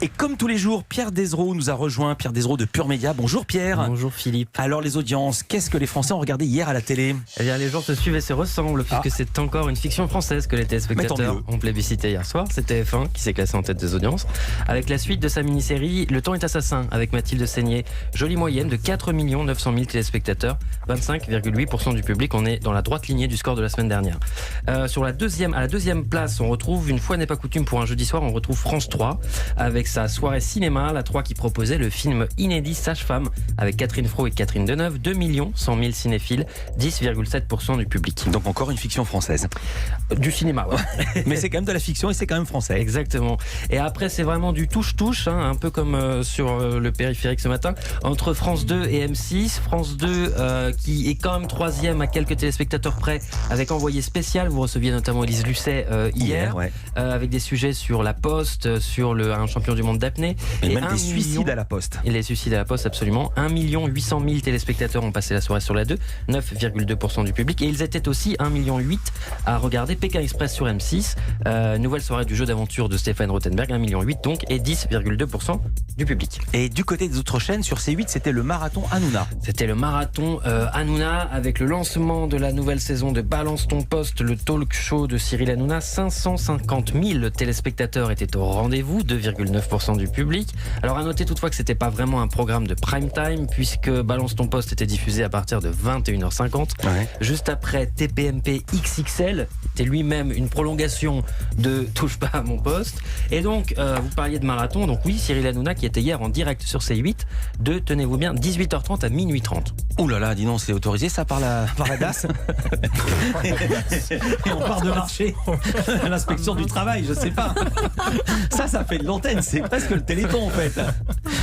Et comme tous les jours, Pierre Desraux nous a rejoint, Pierre Desraux de Pure Média. Bonjour Pierre. Bonjour Philippe. Alors les audiences, qu'est-ce que les Français ont regardé hier à la télé? Eh bien, les gens se suivent et se ressemblent, puisque c'est encore une fiction française que les téléspectateurs ont plébiscité hier soir. C'est TF1 qui s'est classé en tête des audiences, avec la suite de sa mini-série Le Temps est assassin, avec Mathilde Seigné. Jolie moyenne de 4 900 000 téléspectateurs, 25,8% du public. On est dans la droite lignée du score de la semaine dernière. À la deuxième place, on retrouve, une fois n'est pas coutume pour un jeudi soir, on retrouve France 3, avec sa soirée cinéma, la 3 qui proposait le film inédit Sage-Femme, avec Catherine Fro et Catherine Deneuve, 2 100 000 cinéphiles, 10,7% du public. Donc encore une fiction française. Du cinéma, ouais. Mais c'est quand même de la fiction et c'est quand même français. Exactement. Et après, c'est vraiment du touche-touche, un peu comme sur le périphérique ce matin, entre France 2 et M6. France 2 qui est quand même troisième à quelques téléspectateurs près, avec Envoyé spécial. Vous receviez notamment Élise Lucet hier, ouais. avec des sujets sur la Poste, sur un champion du monde d'apnée. Et même des suicides à la Poste. Et les suicides à la Poste, absolument. 1 800 000 téléspectateurs ont passé la soirée sur la 2, 9,2% du public. Et ils étaient aussi 1,8 million à regarder Pékin Express sur M6. Nouvelle soirée du jeu d'aventure de Stéphane Rothenberg, 1,8 million donc, et 10,2% du public. Et du côté des autres chaînes, sur C8, c'était le marathon Hanouna. C'était le marathon Hanouna, avec le lancement de la nouvelle saison de Balance ton poste, le talk show de Cyril Hanouna. 550 000 téléspectateurs étaient au rendez-vous, 2,9% du public. Alors à noter toutefois que c'était pas vraiment un programme de prime time, puisque Balance ton poste était diffusé à partir de 21h50, juste après TPMP XXL, c'était lui-même une prolongation de Touche pas à mon poste. Et donc vous parliez de marathon, donc oui, Cyril Hanouna qui était hier en direct sur C8 de, tenez-vous bien, 18h30 à minuit 30. Ouh là là, dis donc, c'est autorisé ça par la DAS. Et on part de marché à l'inspection du travail, je sais pas. Ça fait de l'antenne, c'est presque le Téléthon en fait.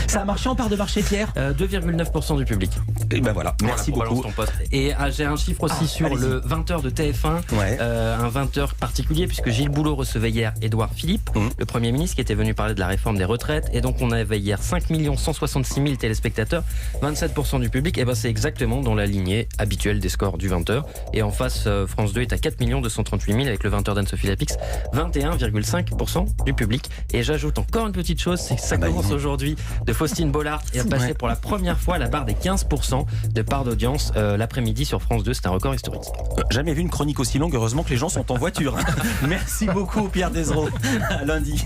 Ça a marché en part de marché, Pierre? 2,9% du public. Et ben voilà, merci beaucoup. Et j'ai un chiffre aussi sur le 20h de TF1, un 20h particulier, puisque Gilles Boulot recevait hier Édouard Philippe, le Premier ministre, qui était venu parler de la réforme des retraites. Et donc on avait hier 5 166 000 téléspectateurs, 27% du public. Et ben c'est exactement dans la lignée habituelle des scores du 20h. Et en face, France 2 est à 4 238 000 avec le 20h d'Anne-Sophie Lapix, 21,5% du public. Et j'ajoute encore une petite chose, c'est que ça commence aujourd'hui de Faustine Bollard et a passé pour la première fois la barre des 15% de part d'audience l'après-midi sur France 2. C'est un record historique. Jamais vu une chronique aussi longue, heureusement que les gens sont en voiture. Merci beaucoup Pierre Desraux. À lundi.